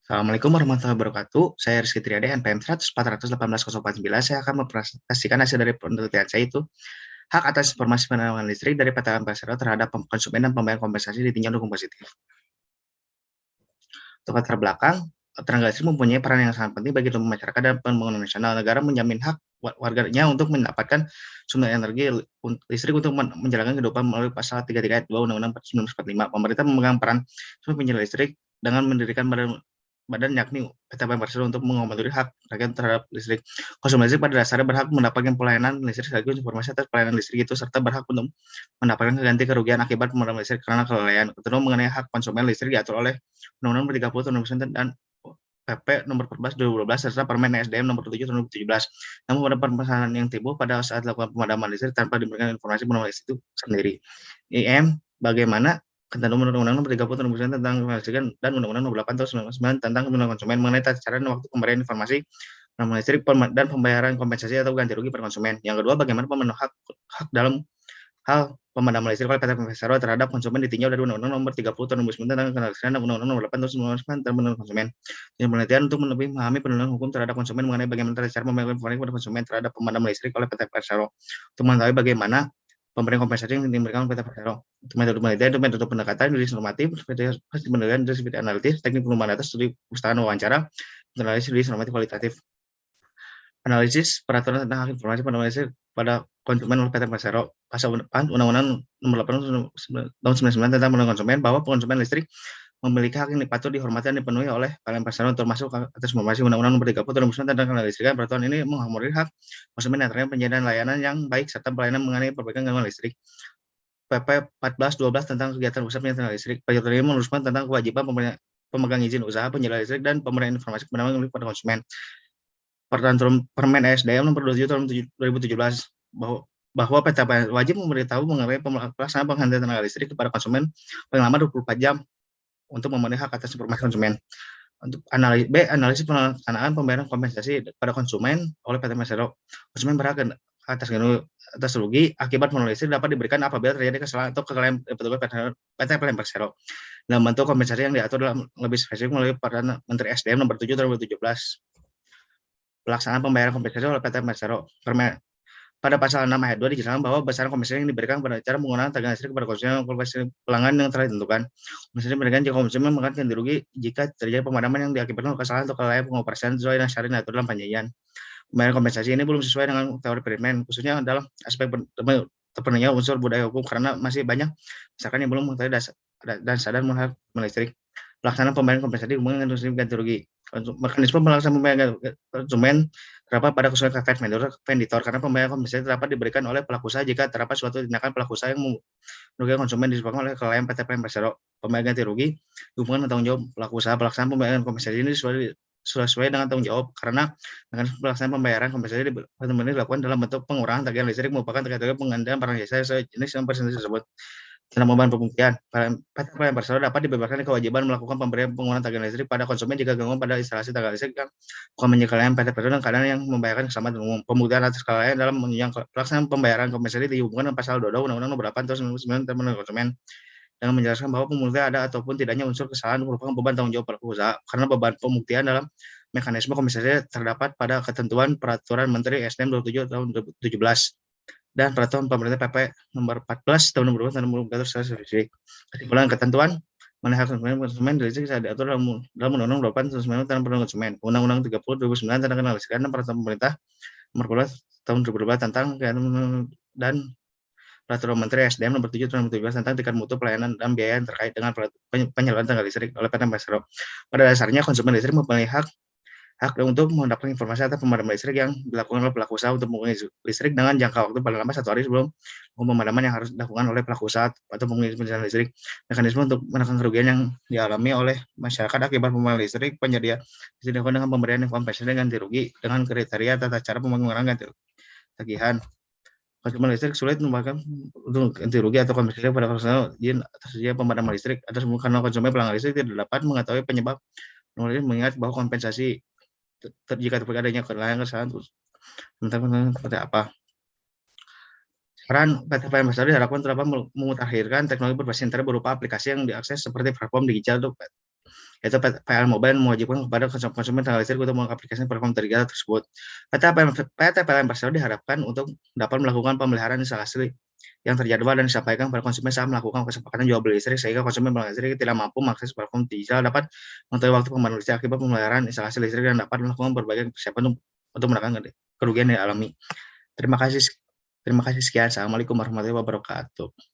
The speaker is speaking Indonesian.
Assalamualaikum warahmatullahi wabarakatuh. Saya Rizky Triadi, NPM 100.418.049. Saya akan mempresentasikan hasil dari penelitian saya itu hak atas informasi penerangan listrik dari PTN Persero terhadap konsumen dan pembayar kompensasi ditinjau dukung positif. Untuk latar belakang, tenaga listrik mempunyai peran yang sangat penting bagi tumbuh masyarakat dan pembangunan nasional. Negara menjamin hak warganya untuk mendapatkan sumber energi listrik untuk menjalankan kehidupan melalui pasal 33 ayat 2 Undang-Undang 1945. Pemerintah memegang peran sebagai penyedia listrik dengan mendirikan badan yakni PT Persero untuk mengakomodir hak rakyat terhadap listrik. Konsumen listrik pada dasarnya berhak mendapatkan pelayanan listrik sekaligus informasi atas pelayanan listrik itu serta berhak untuk mendapatkan ganti kerugian akibat pemadaman listrik karena kelalaian. Ketentuan mengenai hak konsumen listrik diatur oleh Undang-Undang Nomor 30 Tahun 2009 dan PP Nomor 14 2012 serta Permen SDM Nomor 7 Tahun 2017. Namun pada permasalahan yang timbul pada saat dilakukan pemadaman listrik tanpa diberikan informasi pemadaman listrik itu sendiri. IM bagaimana ketentuan Undang-Undang Nomor 30 Tahun 2009 tentang listrik dan Undang-Undang Nomor 8 Tahun 1999 tentang perlindungan konsumen mengenai tata cara dan waktu pemberian informasi pemadaman listrik dan pembayaran kompensasi atau ganti rugi per konsumen. Yang kedua, bagaimana pemenuhan hak dalam hal pemadaman listrik oleh PT Persero terhadap konsumen ditinjau dari Undang-Undang Nomor 30 Tahun 2009 tentang ketentuan dan Undang-Undang Nomor 8 Tahun 1999 tentang perlindungan konsumen. Yang penelitian untuk lebih memahami perlindungan hukum terhadap konsumen mengenai bagaimana cara memberikan informasi kepada konsumen terhadap pemadaman listrik oleh PT Persero. Untuk mengetahui bagaimana pemberian kompensasi yang diberikan oleh PT Persero. Untuk metode penelitian itu metode pendekatan dari normatif, seperti penelitian dari sifat analitis, teknik pengembangan data, studi pustakaan wawancara, analisis dari normatif kualitatif. Analisis peraturan tentang hak informasi pemadaman listrik pada konsumen oleh PT Persero. Pasal Undang-Undang Nomor 8 Tahun 99 tentang perlindungan konsumen bahwa konsumen listrik memiliki hak yang patut dihormati dan dipenuhi oleh PLN Persero termasuk atas informasi Undang-Undang Nomor 30 Tahun 2009 tentang kelistrikan. Peraturan ini mengakomodir hak konsumen yang penyediaan layanan yang baik serta pelayanan mengenai perbaikan gangguan listrik. PP 1412 tentang kegiatan usaha penyediaan listrik. Peraturan ini meluruskan tentang kewajiban pemegang izin usaha penyediaan listrik dan pemberian informasi kepada konsumen. Permen SDM Nomor 27 Tahun 2017 bahwa PT PLN wajib memberitahu mengenai pelaksanaan penghentian tenaga listrik kepada konsumen paling lama 24 jam untuk memenuhi hak atas informasi konsumen. Untuk analisis pelaksanaan pembayaran kompensasi pada konsumen oleh PT Persero. Konsumen berhak atas rugi akibat pemadaman listrik dapat diberikan apabila terjadi kesalahan atau kelalaian petugas PT PLN Persero dalam bentuk kompensasi yang diatur dalam lebih spesifik melalui peraturan Menteri SDM Nomor 7 Tahun 2017. Pelaksanaan pembayaran kompensasi oleh PT Persero. Pada pasal 6 ayat 2 dijelaskan bahwa besaran kompensasi yang diberikan pada cara menggunakan tenaga listrik kepada konsumen pelanggan yang telah ditentukan. Kompensasi diberikan jika konsumen mengalami ganti rugi jika terjadi pemadaman yang diakibatkan kesalahan atau kelalaian pengoperasian sesuai dengan syarat diatur dalam perjanjian. Pembayaran kompensasi ini belum sesuai dengan teori Friedman, khususnya dalam aspek terpenuhnya unsur budaya hukum karena masih banyak masyarakat yang belum mengetahui dan sadar mengenai listrik. Pelaksanaan pembayaran kompensasi hubungan dengan ganti rugi. Mekanisme pelaksanaan pembayaran konsumen terdapat pada kesesuaian terkait vendor karena pembayaran kompensasi dapat diberikan oleh pelaku usaha jika terdapat suatu tindakan pelaku usaha yang merugikan konsumen disebabkan oleh kelalaian PT PLN Persero. Pembayaran ganti rugi hubungan dengan tanggung jawab pelaku usaha. Pelaksanaan pembayaran kompensasi ini sesuai dengan tanggung jawab karena dengan pelaksanaan pembayaran kompensasi dilakukan dalam bentuk pengurangan tagihan listrik merupakan terkait penggantian barang jasa jenis yang persentase tersebut. Dalam beban pembuktian, PT PLN Persero dapat dibebaskan kewajiban melakukan pemberian pengurangan tagihan listrik pada konsumen jika gangguan pada instalasi tenaga listrik yang bukan menjadi kelalaian PT Persero dan keadaan yang membahayakan keselamatan umum. Pembuktian atas kelalaian dalam menunjang pelaksanaan pembayaran kompensasi dihubungkan dengan pasal 22 Undang-Undang Nomor 8 Tahun 1999 tentang perlindungan konsumen dengan menjelaskan bahwa pembuktian ada ataupun tidaknya unsur kesalahan merupakan beban tanggung jawab pelaku usaha karena beban pembuktian dalam mekanisme kompensasi terdapat pada ketentuan Peraturan Menteri SDM 27 Tahun 2017 dan Peraturan Pemerintah PP Nomor 14 Tahun 2020 tentang mengatur secara spesifik. Kesimpulan ketentuan mengenai hak konsumen listrik saya diatur dalam Undang-Undang 8 Tahun 1999 tentang perlindungan konsumen, Undang-Undang 30 2009 tentang kelistrikan dan Peraturan Pemerintah Nomor 12 Tahun 2012 tentang dan Peraturan Menteri SDM Nomor 7 Tahun 2017 tentang tingkat mutu pelayanan dan biaya yang terkait dengan penyaluran tenaga listrik oleh PT Persero. Pada dasarnya konsumen listrik mempunyai hak untuk mendapatkan informasi atas pemadaman listrik yang dilakukan oleh pelaku usaha untuk menggunakan listrik dengan jangka waktu paling lambat 1 hari sebelum pemadaman yang harus dilakukan oleh pelaku usaha atau pengguna listrik. Mekanisme untuk menekan kerugian yang dialami oleh masyarakat akibat pemadaman listrik penyedia dilakukan dengan pemberian kompensasi ganti rugi dengan kriteria tata cara pengurangan ganti tagihan. Konsumen listrik sulit membayarkan untuk ganti rugi atau kompensasi pada konsumen izin tersedia pemadaman listrik atas karena konsumen pelanggan listrik tidak dapat mengetahui penyebab mengingat bahwa kompensasi jika terjadi adanya kesalahan seperti apa. Peran PT PLN Persero diharapkan dapat memutakhirkan teknologi berbasis internet berupa aplikasi yang diakses seperti platform digital yaitu PLN Mobile mewajibkan kepada konsumen tenaga listrik untuk mengaplikasikan platform Trigala tersebut. PT PLN Persero diharapkan untuk dapat melakukan pemeliharaan instalasi yang terjadwal dan disampaikan kepada konsumen saat melakukan kesepakatan jual beli listrik, sehingga konsumen pelanggan listrik tidak mampu mengakses platform digital dapat mengetahui waktu pembayaran listrik akibat pemeliharaan instalasi listrik dan dapat melakukan berbagai persiapan untuk menekan kerugian yang dialami. Terima kasih sekian. Assalamualaikum warahmatullahi wabarakatuh.